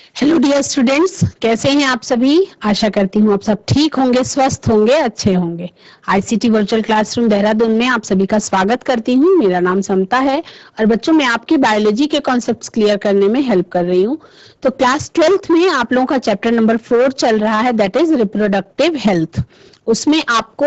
Hello dear students, कैसे हैं आप सभी। आशा करती हूँ आप सब ठीक होंगे, स्वस्थ होंगे, अच्छे होंगे। आईसीटी वर्चुअल क्लासरूम देहरादून में आप सभी का स्वागत करती हूँ। मेरा नाम समता है और बच्चों मैं आपकी बायोलॉजी के कॉन्सेप्ट्स क्लियर करने में हेल्प कर रही हूँ। तो क्लास 12th में आप लोगों का चैप्टर नंबर 4 चल रहा है, दैट इज रिप्रोडक्टिव हेल्थ। उसमें आपको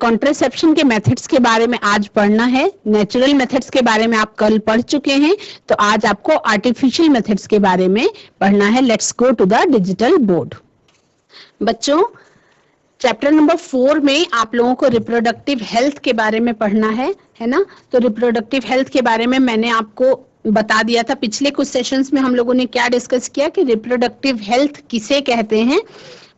कॉन्ट्रासेप्शन के मेथड्स के बारे में आज पढ़ना है। नेचुरल मेथड्स के बारे में आप कल पढ़ चुके हैं, तो आज आपको आर्टिफिशियल मेथड्स के बारे में पढ़ना है। Let's go to the digital board. बच्चों, चैप्टर नंबर 4 में आप लोगों को रिप्रोडक्टिव हेल्थ के बारे में पढ़ना है ना। तो रिप्रोडक्टिव हेल्थ के बारे में मैंने आपको बता दिया था पिछले कुछ सेशंस में। हम लोगों ने क्या डिस्कस किया कि रिप्रोडक्टिव हेल्थ किसे कहते हैं,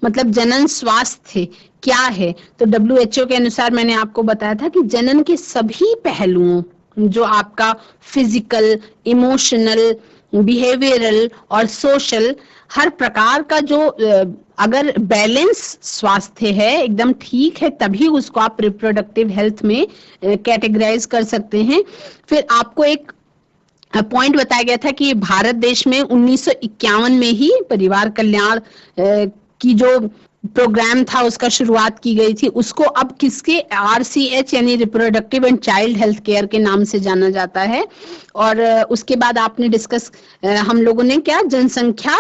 मतलब जनन स्वास्थ्य क्या है। तो WHO के अनुसार मैंने आपको बताया था कि जनन के सभी पहलुओं, जो आपका फिजिकल, इमोशनल, बिहेवियरल और सोशल, हर प्रकार का जो अगर बैलेंस स्वास्थ्य है, एकदम ठीक है, तभी उसको आप रिप्रोडक्टिव हेल्थ में कैटेगराइज कर सकते हैं। फिर आपको एक पॉइंट बताया गया था कि भारत देश में 1951 में ही परिवार कल्याण की जो प्रोग्राम था उसका शुरुआत की गई थी। उसको अब किसके RCH यानी reproductive and child health care के नाम से जाना जाता है। और उसके बाद आपने डिस्कस, हम लोगों ने क्या जनसंख्या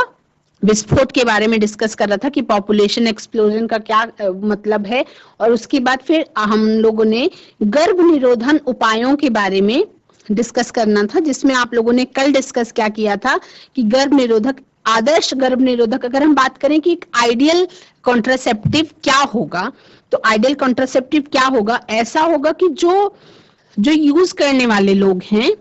विस्फोट के बारे में डिस्कस कर रहा था कि पॉपुलेशन एक्सप्लोजन का क्या मतलब है। और उसके बाद फिर हम लोगों ने गर्भ निरोधन उपायों के बारे में डिस्कस करना था, जिसमें आप लोगों ने कल डिस्कस क्या किया था कि गर्भ निरोधक, आदर्श गर्भ निरोधक, अगर हम बात करें कि आइडियल कॉन्ट्रासेप्टिव क्या होगा, तो आइडियल कॉन्ट्रासेप्टिव क्या होगा, ऐसा होगा कि जो यूज करने वाले लोग हैं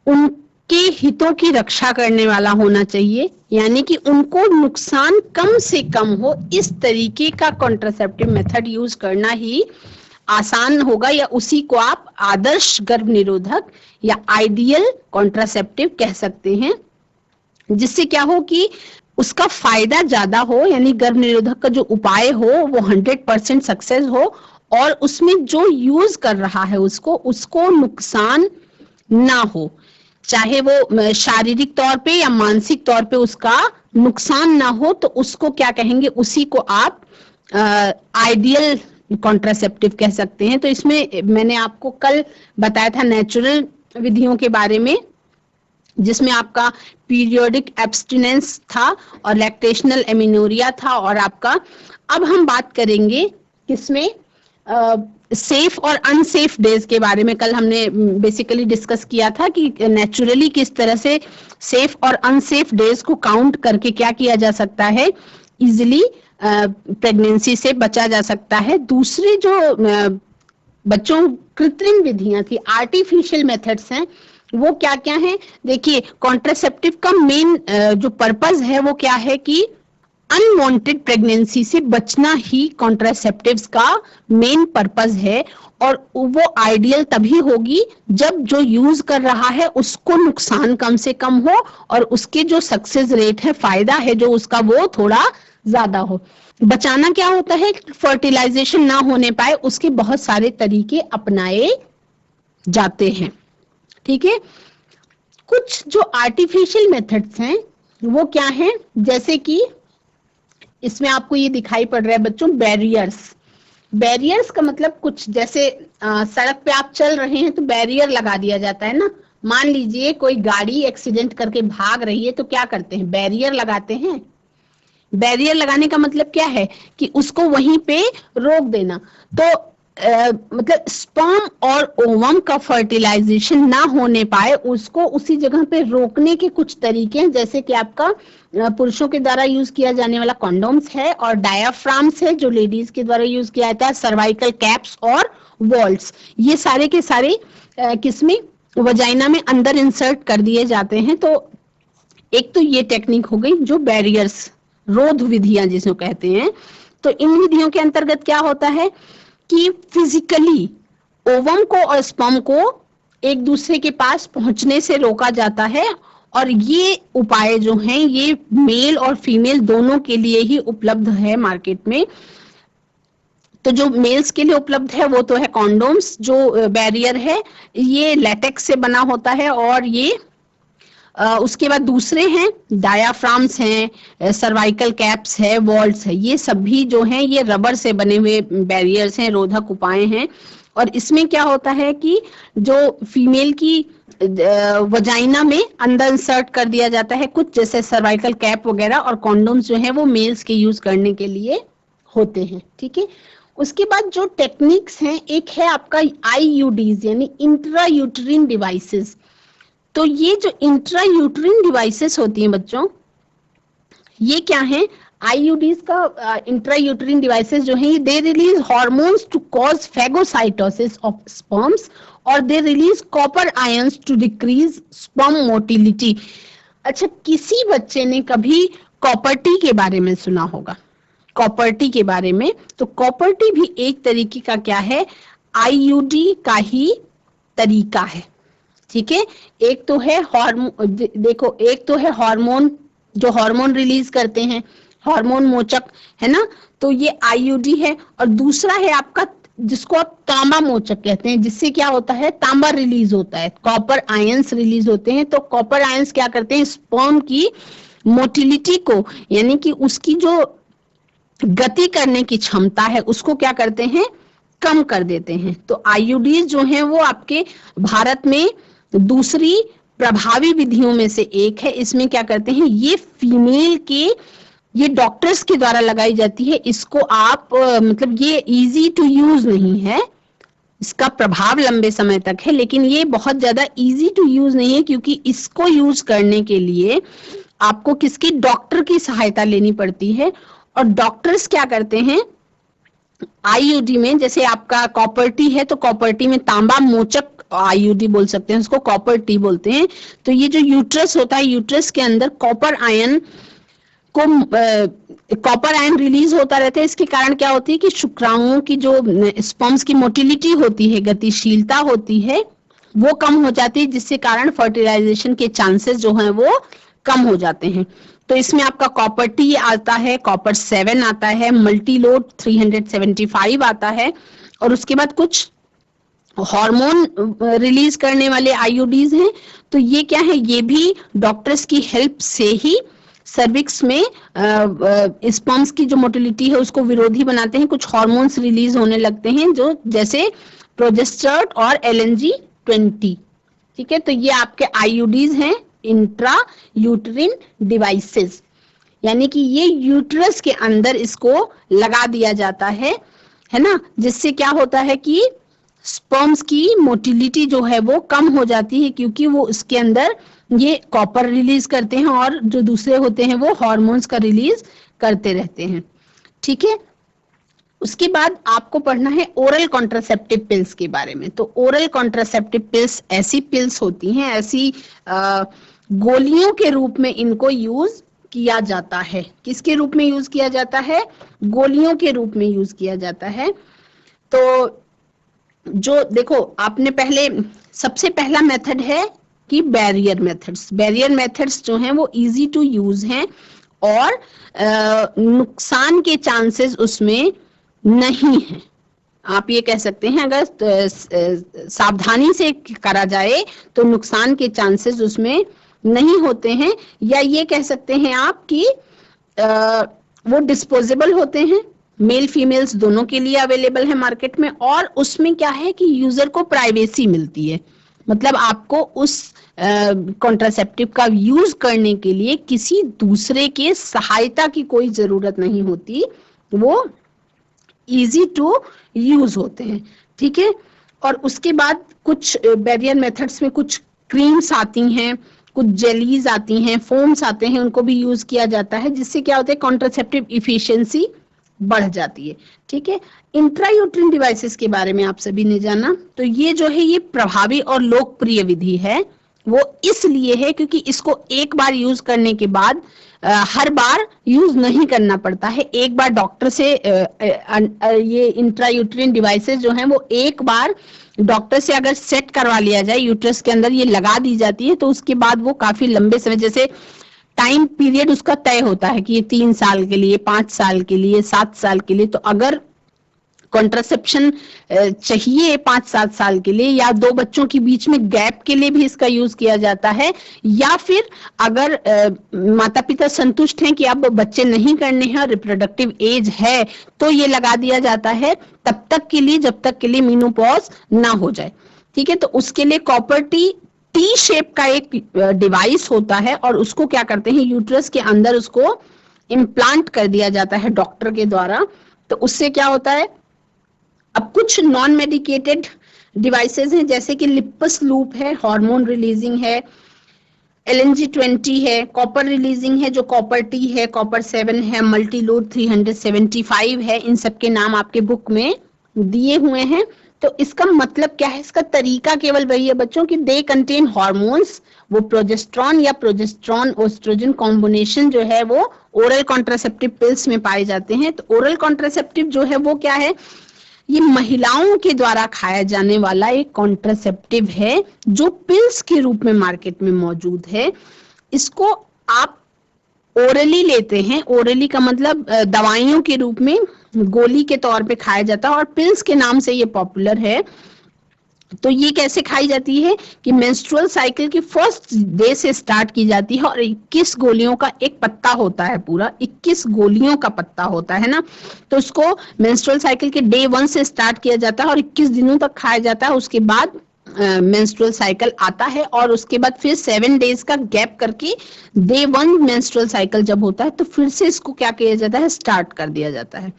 उनके हितों की रक्षा करने वाला होना चाहिए, यानी कि उनको नुकसान कम से कम हो। इस तरीके का कॉन्ट्रासेप्टिव मेथड यूज करना ही आसान होगा, या उसी को आप आदर्श गर्भ निरोधक या आइडियल कॉन्ट्रासेप्टिव कह सकते हैं। जिससे क्या हो कि उसका फायदा ज्यादा हो, यानी गर्भ निरोधक का जो उपाय हो वो 100% सक्सेस हो, और उसमें जो यूज कर रहा है उसको नुकसान ना हो, चाहे वो शारीरिक तौर पे या मानसिक तौर पे उसका नुकसान ना हो, तो उसको क्या कहेंगे, उसी को आप आइडियल कॉन्ट्रासेप्टिव कह सकते हैं। तो इसमें मैंने आपको कल बताया था नेचुरल विधियों के बारे में, जिसमें आपका पीरियोडिक एब्स्टिनेंस था और लैक्टेशनल एमिनोरिया था। और आपका अब हम बात करेंगे किसमें, सेफ और अनसेफ डेज के बारे में। कल हमने बेसिकली डिस्कस किया था कि नेचुरली किस तरह से सेफ और अनसेफ डेज को काउंट करके क्या किया जा सकता है, इजिली प्रेगनेंसी से बचा जा सकता है। दूसरे जो बच्चों कृत्रिम विधियां थी, आर्टिफिशियल मेथड्स हैं, वो क्या क्या है। देखिए, कॉन्ट्रासेप्टिव का मेन जो पर्पस है वो क्या है कि अनवांटेड प्रेगनेंसी से बचना ही कॉन्ट्रासेप्टिव्स का मेन पर्पस है। और वो आइडियल तभी होगी जब जो यूज कर रहा है उसको नुकसान कम से कम हो और उसके जो सक्सेस रेट है, फायदा है जो उसका, वो थोड़ा ज्यादा हो। बचाना क्या होता है, फर्टिलाइजेशन ना होने पाए, उसके बहुत सारे तरीके अपनाए जाते हैं। ठीक है, कुछ जो आर्टिफिशियल मेथड्स हैं वो क्या हैं, जैसे कि इसमें आपको ये दिखाई पड़ रहा है बच्चों, बैरियर्स का मतलब कुछ जैसे सड़क पे आप चल रहे हैं तो बैरियर लगा दिया जाता है ना। मान लीजिए कोई गाड़ी एक्सीडेंट करके भाग रही है तो क्या करते हैं, बैरियर लगाते हैं। बैरियर लगाने का मतलब क्या है कि उसको वहीं पे रोक देना। तो मतलब स्पर्म और ओवम का फर्टिलाइजेशन ना होने पाए, उसको उसी जगह पे रोकने के कुछ तरीके हैं, जैसे कि आपका पुरुषों के द्वारा यूज किया जाने वाला कॉन्डोम्स है, और डायाफ्राम्स है जो लेडीज के द्वारा यूज किया जाता है, सर्वाइकल कैप्स और वॉल्ट्स। ये सारे के सारे किसमें, वजाइना में अंदर इंसर्ट कर दिए जाते हैं। तो एक तो ये टेक्निक हो गई जो बैरियर्स, रोध विधियां जिसको कहते हैं। तो इन विधियों के अंतर्गत क्या होता है कि फिजिकली ओवम को और स्पर्म को एक दूसरे के पास पहुंचने से रोका जाता है। और ये उपाय जो हैं ये मेल और फीमेल दोनों के लिए ही उपलब्ध है मार्केट में। तो जो मेल्स के लिए उपलब्ध है वो तो है कॉन्डोम्स। जो बैरियर है ये लेटेक्स से बना होता है और ये उसके बाद दूसरे हैं डायाफ्राम्स हैं, सर्वाइकल कैप्स है, वॉल्ट्स है, ये सभी जो हैं ये रबर से बने हुए बैरियर्स हैं, रोधक उपाय हैं। और इसमें क्या होता है कि जो फीमेल की वजाइना में अंदर इंसर्ट कर दिया जाता है कुछ, जैसे सर्वाइकल कैप वगैरह, और कॉन्डोम्स जो है वो मेल्स के यूज करने के लिए होते हैं। ठीक है, उसके बाद जो टेक्निक्स हैं, एक है आपका आईयूडीज यानी इंट्रा यूट्रिन डिवाइसेस। तो ये जो इंट्रा यूट्रिन डिवाइसेस होती हैं बच्चों, ये क्या है? आईयूडीज का इंट्रा यूट्रिन डिवाइसेस जो है, they release hormones to cause phagocytosis of sperms और they release copper ions to decrease sperm motility. अच्छा, किसी बच्चे ने कभी कॉपर टी के बारे में सुना होगा, कॉपर टी के बारे में? तो कॉपर टी भी एक तरीके का क्या है, आईयूडी का ही तरीका है। ठीक है, एक तो है हार्मोन, देखो एक तो है हार्मोन, जो हार्मोन रिलीज करते हैं, हार्मोन मोचक, है ना, तो ये आईयूडी है। और दूसरा है आपका, जिसको आप तांबा मोचक कहते हैं, जिससे क्या होता है, तांबा रिलीज होता है, कॉपर आयंस रिलीज होते हैं। तो कॉपर आयंस क्या करते हैं, स्पर्म की मोटिलिटी को, यानी कि उसकी जो गति करने की क्षमता है उसको क्या करते हैं, कम कर देते हैं। तो आईयूडीज जो हैं वो आपके भारत में दूसरी प्रभावी विधियों में से एक है। इसमें क्या करते हैं, ये फीमेल के, ये डॉक्टर्स के द्वारा लगाई जाती है। इसको आप मतलब ये इजी टू यूज नहीं है, इसका प्रभाव लंबे समय तक है, लेकिन ये बहुत ज्यादा इजी टू यूज नहीं है, क्योंकि इसको यूज करने के लिए आपको किसकी, डॉक्टर की सहायता लेनी पड़ती है। और डॉक्टर्स क्या करते हैं, आईयूडी में, जैसे आपका कॉपर टी है तो कॉपर टी में तांबा मोचक आईयूडी बोल सकते हैं, उसको कॉपर टी बोलते हैं। तो ये जो यूट्रस होता है, यूट्रस के अंदर कॉपर आयन को, कॉपर आयन रिलीज होता रहता है। इसके कारण क्या होती है कि शुक्राणुओं की जो स्पर्म्स की मोटिलिटी होती है, गतिशीलता होती है, वो कम हो जाती है, जिससे कारण फर्टिलाइजेशन के चांसेस जो हैं वो कम हो जाते हैं। तो इसमें आपका कॉपर टी आता है, कॉपर 7 आता है, मल्टीलोड 375 आता है, और उसके बाद कुछ हार्मोन रिलीज करने वाले आईयूडीज हैं। तो ये क्या है, ये भी डॉक्टर्स की हेल्प से ही सर्विक्स में स्पर्म्स की जो मोटिलिटी है उसको विरोधी बनाते हैं। कुछ हार्मोन्स रिलीज होने लगते हैं, जो जैसे प्रोजेस्टेरोन और LNG-20। ठीक है, तो ये आपके आईयूडीज हैं, इंट्रा यूट्रिन डिवाइसेस, यानी कि ये यूट्रस के अंदर इसको लगा दिया जाता है ना, जिससे क्या होता है कि स्पर्म्स की मोटिलिटी जो है वो कम हो जाती है, क्योंकि वो उसके अंदर ये कॉपर रिलीज करते हैं और जो दूसरे होते हैं वो हार्मोन्स का रिलीज करते रहते हैं। ठीक है, उसके बाद आपको पढ़ना है ओरल कॉन्ट्रासेप्टिव पिल्स के बारे में। तो ओरल कॉन्ट्रासेप्टिव पिल्स ऐसी पिल्स होती हैं, ऐसी गोलियों के रूप में इनको यूज किया जाता है। किसके रूप में यूज किया जाता है, गोलियों के रूप में यूज किया जाता है। तो जो देखो, आपने पहले, सबसे पहला मेथड है कि बैरियर मेथड्स। बैरियर मेथड्स जो हैं वो इजी टू यूज हैं और नुकसान के चांसेस उसमें नहीं है। आप ये कह सकते हैं, अगर सावधानी से करा जाए तो नुकसान के चांसेस उसमें नहीं होते हैं। या ये कह सकते हैं आप कि वो डिस्पोजेबल होते हैं, मेल फीमेल्स दोनों के लिए अवेलेबल है मार्केट में। और उसमें क्या है कि यूजर को प्राइवेसी मिलती है, मतलब आपको उस कॉन्ट्रासेप्टिव का यूज करने के लिए किसी दूसरे के सहायता की कोई जरूरत नहीं होती, वो इजी टू यूज होते हैं। ठीक है, और उसके बाद कुछ बैरियर मेथड्स में कुछ क्रीम्स आती हैं, कुछ जेलीज आती हैं, फोम्स आते हैं, उनको भी यूज किया जाता है, जिससे क्या होता है, कॉन्ट्रासेप्टिव इफिशिएंसी बढ़ जाती है। ठीक है, इंट्रायूट्रिन डिवाइसेस के बारे में आप सभी ने जाना। तो ये जो है ये प्रभावी और लोकप्रिय विधि है। वो इसलिए है क्योंकि इसको एक बार यूज करने के बाद हर बार यूज नहीं करना पड़ता है। एक बार डॉक्टर से ये इंट्रायूट्रिन डिवाइसेस जो हैं वो एक बार डॉक्टर से अगर सेट करवा लिया जाए, यूट्रस के अंदर ये लगा दी जाती है, तो उसके बाद वो काफी लंबे समय, जैसे टाइम पीरियड उसका तय होता है कि ये 3 साल के लिए, 5 साल के लिए, 7 साल के लिए। तो अगर कॉन्ट्रासेप्शन चाहिए 5-7 साल के लिए, या 2 बच्चों के बीच में गैप के लिए भी इसका यूज किया जाता है, या फिर अगर माता पिता संतुष्ट हैं कि अब बच्चे नहीं करने हैं और रिप्रोडक्टिव एज है, तो ये लगा दिया जाता है तब तक के लिए जब तक के लिए मेनोपॉज ना हो जाए। ठीक है, तो उसके लिए कॉपर टी शेप का एक डिवाइस होता है और उसको क्या करते हैं, यूट्रस के अंदर उसको इम्प्लांट कर दिया जाता है डॉक्टर के द्वारा। तो उससे क्या होता है, अब कुछ नॉन मेडिकेटेड डिवाइसेस हैं जैसे कि लिपस लूप है, हार्मोन रिलीजिंग है, LNG-20 है, कॉपर रिलीजिंग है जो कॉपर टी है, कॉपर 7 है, मल्टीलोड 375 है। इन सब के नाम आपके बुक में दिए हुए हैं। तो इसका मतलब क्या है, इसका तरीका केवल वही है बच्चों कि दे कंटेन हार्मोन्स, वो प्रोजेस्टेरॉन या प्रोजेस्टेरॉन ओस्ट्रोजन कॉम्बिनेशन जो है वो ओरल कॉन्ट्रासेप्टिव पिल्स में पाए जाते हैं। तो ओरल कॉन्ट्रासेप्टिव जो है वो क्या है, ये महिलाओं के द्वारा खाया जाने वाला एक कॉन्ट्रासेप्टिव है जो पिल्स के रूप में मार्केट में मौजूद है। इसको आप ओरली लेते हैं, ओरली का मतलब दवाइयों के रूप में गोली के तौर पे खाया जाता है और पिल्स के नाम से ये पॉपुलर है। तो ये कैसे खाई जाती है कि मेंस्ट्रुअल साइकिल की फर्स्ट डे से स्टार्ट की जाती है और 21 गोलियों का एक पत्ता होता है, पूरा 21 गोलियों का पत्ता होता है ना। तो उसको मेंस्ट्रुअल साइकिल के डे 1 से स्टार्ट किया जाता है और 21 दिनों तक खाया जाता है। उसके बाद मेंस्ट्रुअल साइकिल आता है और उसके बाद फिर 7 डेज का गैप करके डे 1 मेंस्ट्रुअल साइकिल जब होता है तो फिर से इसको क्या किया जाता है, स्टार्ट कर दिया जाता है।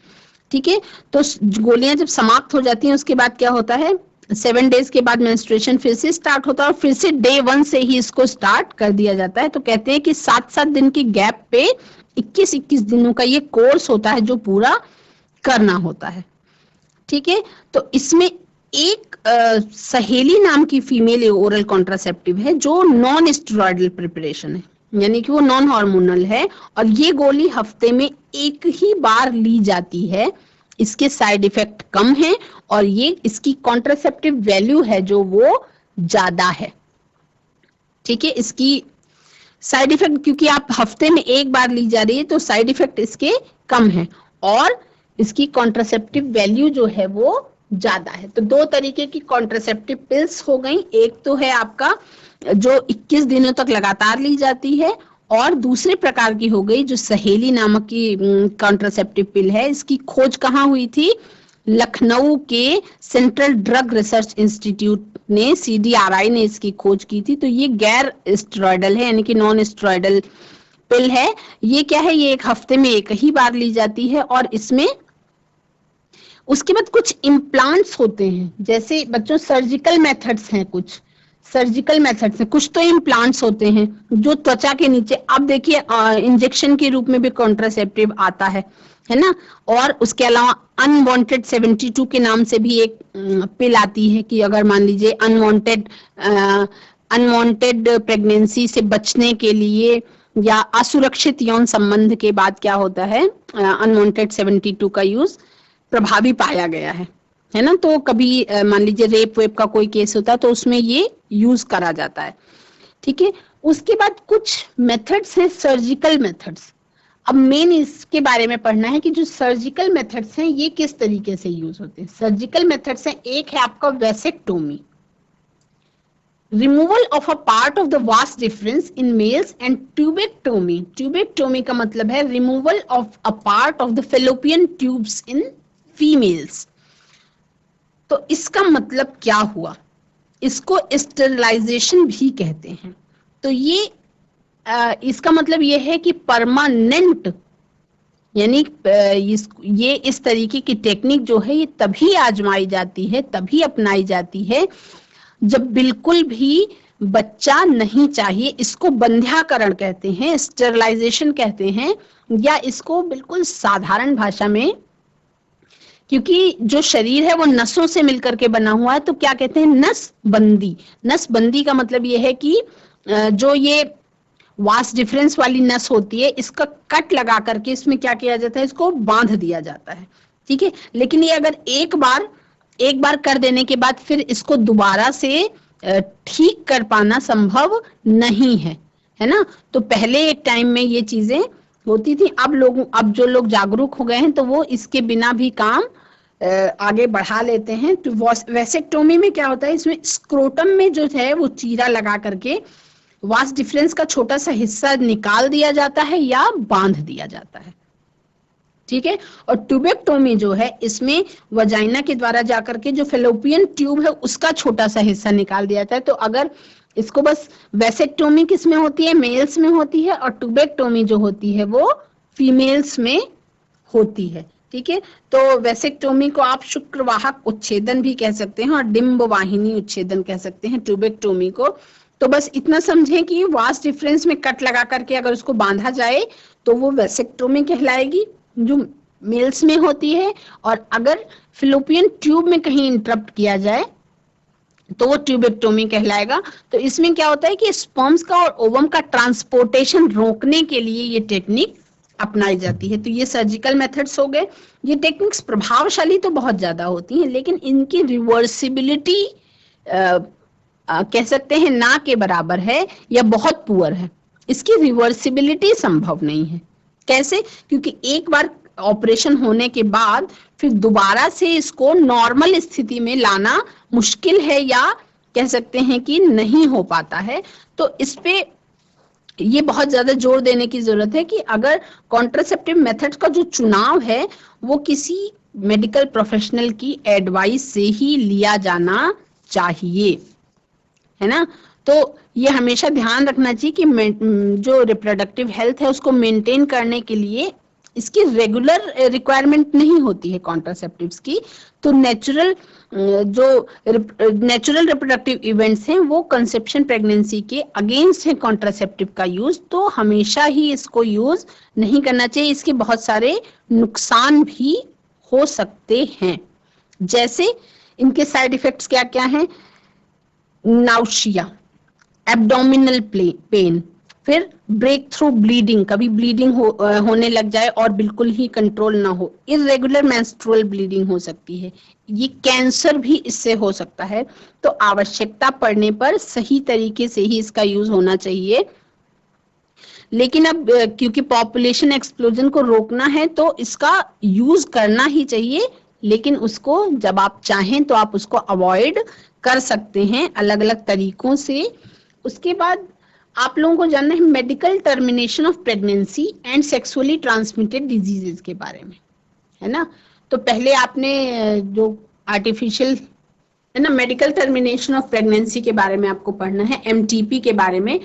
ठीक है, तो गोलियां जब समाप्त हो जाती हैं उसके बाद क्या होता है, 7 डेज के बाद मेंस्ट्रुएशन फिर से स्टार्ट होता है और फिर से डे 1 से ही इसको स्टार्ट कर दिया जाता है। तो कहते हैं कि 7-7 दिन की गैप पे 21-21 दिनों का ये कोर्स होता है जो पूरा करना होता है। ठीक है, तो इसमें एक सहेली नाम की फीमेल ओरल कॉन्ट्रासेप्टिव है जो नॉन स्टेरॉइडल प्रिपरेशन है, यानी कि वो नॉन हार्मोनल है और ये गोली हफ्ते में एक ही बार ली जाती है। इसके साइड इफेक्ट कम है और ये इसकी कॉन्ट्रासेप्टिव वैल्यू है जो वो ज्यादा है। ठीक है, इसकी साइड इफेक्ट क्योंकि आप हफ्ते में एक बार ली जा रही है तो साइड इफेक्ट इसके कम है और इसकी कॉन्ट्रासेप्टिव वैल्यू जो है वो ज्यादा है। तो 2 तरीके की कॉन्ट्रासेप्टिव पिल्स हो गई, एक तो है आपका जो 21 दिनों तक लगातार ली जाती है और दूसरे प्रकार की हो गई जो सहेली नामक की कॉन्ट्रासेप्टिव पिल है। इसकी खोज कहाँ हुई थी, लखनऊ के सेंट्रल ड्रग रिसर्च इंस्टीट्यूट ने, CDRI ने इसकी खोज की थी। तो ये गैर स्टेरॉइडल है यानी कि नॉन स्टेरॉइडल पिल है। ये क्या है, ये एक हफ्ते में एक ही बार ली जाती है और इसमें उसके बाद कुछ इम्प्लांट्स होते हैं, जैसे बच्चों सर्जिकल मेथड्स हैं, कुछ सर्जिकल मेथड्स हैं, कुछ तो इम्प्लांट्स होते हैं जो त्वचा के नीचे, अब देखिए इंजेक्शन के रूप में भी कॉन्ट्रासेप्टिव आता है ना। और उसके अलावा अनवांटेड 72 के नाम से भी एक पिल आती है कि अगर मान लीजिए अनवांटेड प्रेगनेंसी से बचने के लिए या असुरक्षित यौन संबंध के बाद क्या होता है, अनवांटेड 72 का यूज प्रभावी पाया गया है ना। तो कभी मान लीजिए रेप वेप का कोई केस होता है तो उसमें ये यूज करा जाता है। ठीक है, उसके बाद कुछ मेथड्स हैं सर्जिकल मेथड्स। अब मेन इसके बारे में पढ़ना है कि जो सर्जिकल मेथड्स हैं ये किस तरीके से यूज होते हैं। सर्जिकल मेथड्स हैं, एक है आपका vasectomy, removal of a part of the vas difference in males, and tubectomy. Tubectomy का मतलब है removal of a part of the fallopian tubes in females. तो इसका मतलब क्या हुआ, इसको स्टेरिलाइजेशन भी कहते हैं। तो ये इसका मतलब ये है कि परमानेंट, यानी ये इस तरीके की टेक्निक जो है ये तभी आजमाई जाती है, तभी अपनाई जाती है जब बिल्कुल भी बच्चा नहीं चाहिए। इसको बंध्याकरण कहते हैं, स्टेरिलाइजेशन कहते हैं, या इसको बिल्कुल साधारण भाषा में, क्योंकि जो शरीर है वो नसों से मिलकर के बना हुआ है तो क्या कहते हैं, नसबंदी। नसबंदी का मतलब ये है कि जो ये वास डिफरेंस वाली नस होती है इसका कट लगा करके इसमें क्या किया जाता है, इसको बांध दिया जाता है। ठीक है, लेकिन ये अगर एक बार कर देने के बाद फिर इसको दोबारा से ठीक कर पाना संभव नहीं है ना। तो पहले एक टाइम में ये चीजें होती थी, अब जो लोग जागरूक हो गए हैं तो वो इसके बिना भी काम आगे बढ़ा लेते हैं। तो वेसेक्टोमी में क्या होता है, इसमें स्क्रोटम में जो है वो चीरा लगा करके वास डिफरेंस का छोटा सा हिस्सा निकाल दिया जाता है या बांध दिया जाता है, ठीक है। और ट्यूबेक्टोमी जो है, इसमें वजाइना के द्वारा जाकर के जो फेलोपियन ट्यूब है उसका छोटा सा हिस्सा निकाल दिया जाता है। तो अगर इसको बस वेसेक्टोमी किस में होती है, मेल्स में होती है, और ट्यूबेक्टोमी जो होती है वो फीमेल्स में होती है, ठीक है। तो वेसेक्टोमी को आप शुक्रवाहक उच्छेदन भी कह सकते हैं और डिंब वाहिनी उच्छेदन कह सकते हैं ट्यूबेक्टोमी को। तो बस इतना समझें कि वास डिफरेंस में कट लगा करके अगर उसको बांधा जाए तो वो वेसेक्टोमी कहलाएगी, जो मेल्स में होती है। और अगर फिलोपियन ट्यूब में कहीं इंटरप्ट किया जाए तो वो ट्यूबेक्टोमी कहलाएगा। तो इसमें क्या होता है कि स्पर्म्स का और ओवम का ट्रांसपोर्टेशन रोकने के लिए ये टेक्निक अपनाई जाती है। तो ये सर्जिकल मेथड्स हो गए। ये टेक्निक्स प्रभावशाली तो बहुत ज्यादा होती हैं, लेकिन इनकी रिवर्सिबिलिटी कह सकते हैं ना के बराबर है या बहुत पुअर है। इसकी रिवर्सिबिलिटी संभव नहीं है। कैसे? क्योंकि एक बार ऑपरेशन होने के बाद फिर दोबारा से इसको नॉर्मल स्थिति में लाना मुश्किल है, या कह सकते हैं कि नहीं हो पाता है। तो इस पे ये बहुत ज्यादा जोर देने की जरूरत है कि अगर कॉन्ट्रासेप्टिव मेथड का जो चुनाव है वो किसी मेडिकल प्रोफेशनल की एडवाइस से ही लिया जाना चाहिए, है ना। तो ये हमेशा ध्यान रखना चाहिए कि जो रिप्रोडक्टिव हेल्थ है उसको मेंटेन करने के लिए इसकी रेगुलर रिक्वायरमेंट नहीं होती है कॉन्ट्रासेप्टिव्स की। तो नेचुरल रिप्रोडक्टिव इवेंट्स हैं वो कंसेप्शन प्रेगनेंसी के अगेंस्ट है कॉन्ट्रासेप्टिव का यूज। तो हमेशा ही इसको यूज नहीं करना चाहिए। इसके बहुत सारे नुकसान भी हो सकते हैं। जैसे इनके साइड इफेक्ट्स क्या क्या हैं? नाउशिया, एब्डोमिनल पेन, फिर ब्रेक थ्रू ब्लीडिंग, कभी ब्लीडिंग होने लग जाए और बिल्कुल ही कंट्रोल ना हो, इरेगुलर मेंस्ट्रुअल ब्लीडिंग हो सकती है, ये कैंसर भी इससे हो सकता है। तो आवश्यकता पड़ने पर सही तरीके से ही इसका यूज होना चाहिए। लेकिन अब क्योंकि पॉपुलेशन एक्सप्लोजन को रोकना है तो इसका यूज करना ही चाहिए, लेकिन उसको जब आप चाहें तो आप उसको अवॉइड कर सकते हैं अलग अलग तरीकों से। उसके बाद आप लोगों को जानना है medical termination of pregnancy and sexually transmitted diseases के बारे में, है ना। तो पहले आपने जो आर्टिफिशियल, है ना, मेडिकल टर्मिनेशन ऑफ प्रेगनेंसी के बारे में आपको पढ़ना है, एमटीपी के बारे में।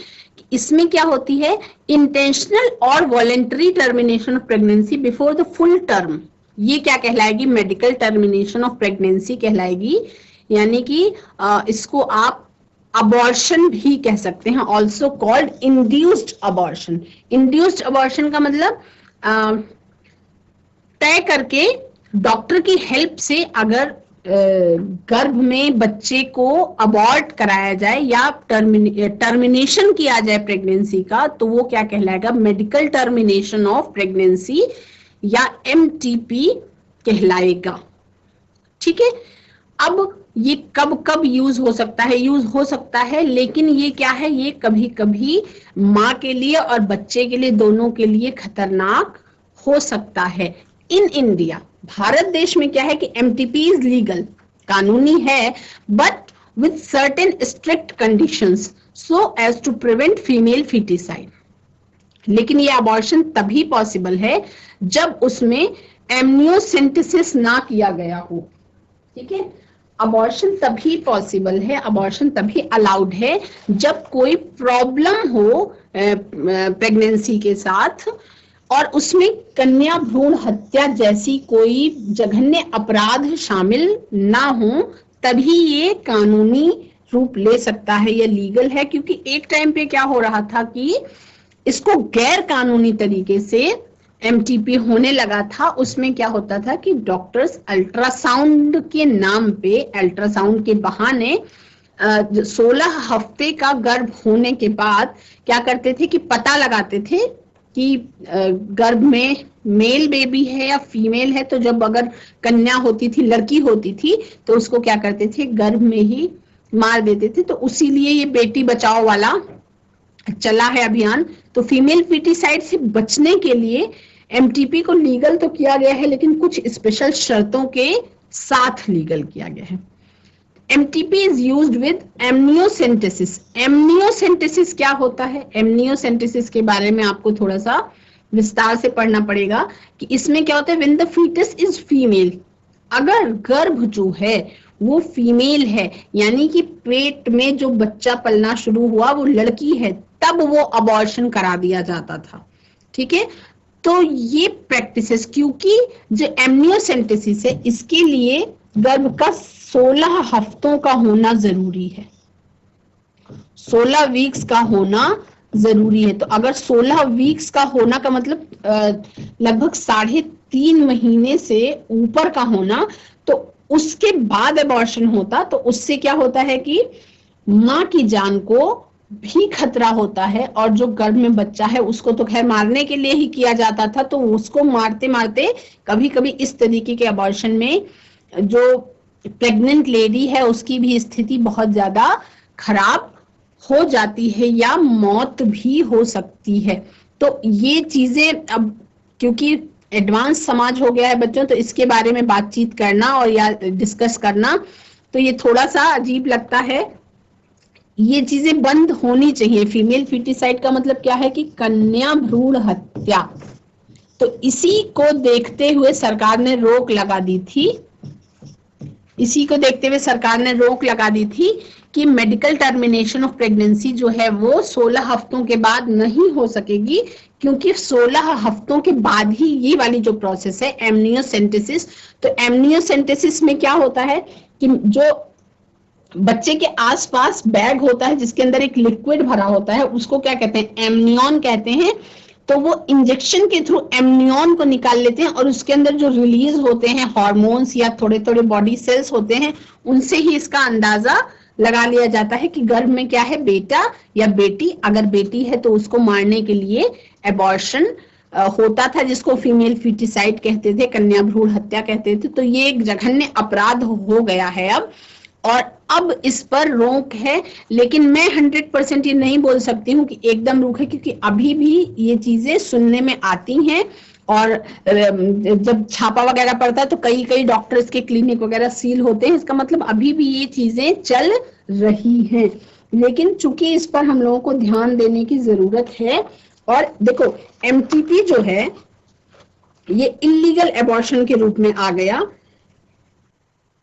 इसमें क्या होती है? इंटेंशनल और voluntary termination of pregnancy before the full term. ये क्या कहलाएगी? मेडिकल टर्मिनेशन ऑफ प्रेगनेंसी कहलाएगी। यानी कि इसको आप अबॉर्शन भी कह सकते हैं, also called induced abortion. Induced abortion का मतलब तय करके डॉक्टर की हेल्प से अगर गर्भ में बच्चे को अबॉर्ट कराया जाए या टर्मिनेशन किया जाए प्रेगनेंसी का, तो वो क्या कहलाएगा? मेडिकल टर्मिनेशन ऑफ प्रेगनेंसी या एमटीपी कहलाएगा, ठीक है। अब ये कब कब यूज हो सकता है? यूज हो सकता है, लेकिन ये क्या है? ये कभी कभी माँ के लिए और बच्चे के लिए, दोनों के लिए खतरनाक हो सकता है। इन इंडिया, भारत देश में क्या है कि एमटीपी इज लीगल, कानूनी है, but with certain strict conditions so as to prevent female foeticide. लेकिन ये अबॉर्शन तभी पॉसिबल है जब उसमें एमनियोसेंटेसिस ना किया गया हो, ठीक है। अबॉर्शन तभी पॉसिबल है, अबॉर्शन तभी अलाउड है जब कोई प्रॉब्लम हो प्रेगनेंसी के साथ और उसमें कन्या भ्रूण हत्या जैसी कोई जघन्य अपराध शामिल ना हो, तभी ये कानूनी रूप ले सकता है, ये लीगल है। क्योंकि एक टाइम पे क्या हो रहा था कि इसको गैर कानूनी तरीके से एमटीपी होने लगा था। उसमें क्या होता था कि डॉक्टर्स अल्ट्रासाउंड के नाम पे, अल्ट्रासाउंड के बहाने 16 हफ्ते का गर्भ होने के बाद क्या करते थे कि पता लगाते थे कि गर्भ में मेल बेबी है या फीमेल है। तो जब अगर कन्या होती थी, लड़की होती थी, तो उसको क्या करते थे? गर्भ में ही मार देते थे। तो उसीलिए ये बेटी बचाओ वाला चला है अभियान। तो फीमेल फीटिसाइड से बचने के लिए एमटीपी को लीगल तो किया गया है, लेकिन कुछ स्पेशल शर्तों के साथ लीगल किया गया है। MTP is used with amniocentesis। amniocentesis क्या होता है? amniocentesis के बारे में आपको थोड़ा सा विस्तार से पढ़ना पड़ेगा कि इसमें क्या होता है। when the fetus is female, अगर गर्भ जो है वो फीमेल है, यानी कि पेट में जो बच्चा पलना शुरू हुआ वो लड़की है, तब वो अबॉर्शन करा दिया जाता था। ठीक है, तो ये प्रैक्टिसेस, क्योंकि जो एमनियोसेंटेसिस है इसके लिए गर्भ का 16 हफ्तों का होना जरूरी है, 16 वीक्स का होना जरूरी है। तो अगर 16 वीक्स का होना का मतलब लगभग 3.5 महीने से ऊपर का होना, तो उसके बाद एबॉर्शन होता तो उससे क्या होता है कि माँ की जान को भी खतरा होता है, और जो गर्भ में बच्चा है उसको तो खैर मारने के लिए ही किया जाता था, तो उसको मारते मारते कभी कभी इस तरीके के एबॉर्शन में जो प्रेग्नेंट लेडी है उसकी भी स्थिति बहुत ज्यादा खराब हो जाती है या मौत भी हो सकती है। तो ये चीजें अब क्योंकि एडवांस समाज हो गया है बच्चों, तो इसके बारे में बातचीत करना और या डिस्कस करना तो ये थोड़ा सा अजीब लगता है। ये चीजें बंद होनी चाहिए। फीमेल फीटिसाइड का मतलब क्या है कि कन्या भ्रूण हत्या। तो इसी को देखते हुए सरकार ने रोक लगा दी थी, इसी को देखते हुए सरकार ने रोक लगा दी थी कि मेडिकल टर्मिनेशन ऑफ प्रेगनेंसी जो है वो 16 हफ्तों के बाद नहीं हो सकेगी, क्योंकि 16 हफ्तों के बाद ही ये वाली जो प्रोसेस है एमनियोसेंटेसिस, तो एमनियोसेंटेसिस में क्या होता है कि जो बच्चे के आसपास बैग होता है जिसके अंदर एक लिक्विड भरा होता है, उसको क्या कहते हैं? एमनियन कहते हैं। तो वो इंजेक्शन के थ्रू एमनियन को निकाल लेते हैं और उसके अंदर जो रिलीज होते हैं हार्मोन्स या थोड़े थोड़े बॉडी सेल्स होते हैं, उनसे ही इसका अंदाजा लगा लिया जाता है कि गर्भ में क्या है, बेटा या बेटी। अगर बेटी है तो उसको मारने के लिए एबॉर्शन होता था, जिसको फीमेल फीटिसाइड कहते थे, कन्या भ्रूण हत्या कहते थे। तो ये एक जघन्य अपराध हो गया है अब, और अब इस पर रोक है। लेकिन मैं 100% ये नहीं बोल सकती हूँ कि एकदम रोक है, क्योंकि अभी भी ये चीजें सुनने में आती हैं, और जब छापा वगैरह पड़ता है तो कई कई डॉक्टर्स के क्लिनिक वगैरह सील होते हैं। इसका मतलब अभी भी ये चीजें चल रही हैं, लेकिन चूंकि इस पर हम लोगों को ध्यान देने की जरूरत है। और देखो एमटीपी जो है ये इलीगल एबॉर्शन के रूप में आ गया।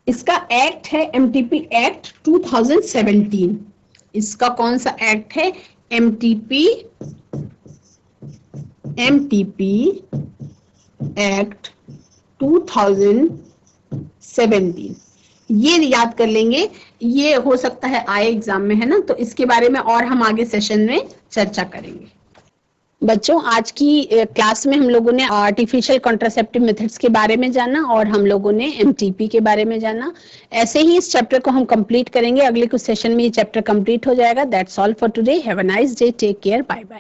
इसका एक्ट है एमटीपी एक्ट 2017। इसका कौन सा एक्ट है? MTP act 2017। ये याद कर लेंगे, ये हो सकता है आए एग्जाम में, है ना। तो इसके बारे में और हम आगे सेशन में चर्चा करेंगे। बच्चों आज की क्लास में हम लोगों ने आर्टिफिशियल कॉन्ट्रासेप्टिव मेथड्स के बारे में जाना और हम लोगों ने एमटीपी के बारे में जाना। ऐसे ही इस चैप्टर को हम कंप्लीट करेंगे, अगले कुछ सेशन में ये चैप्टर कंप्लीट हो जाएगा। That's all for today. Have a nice day, take care, bye bye.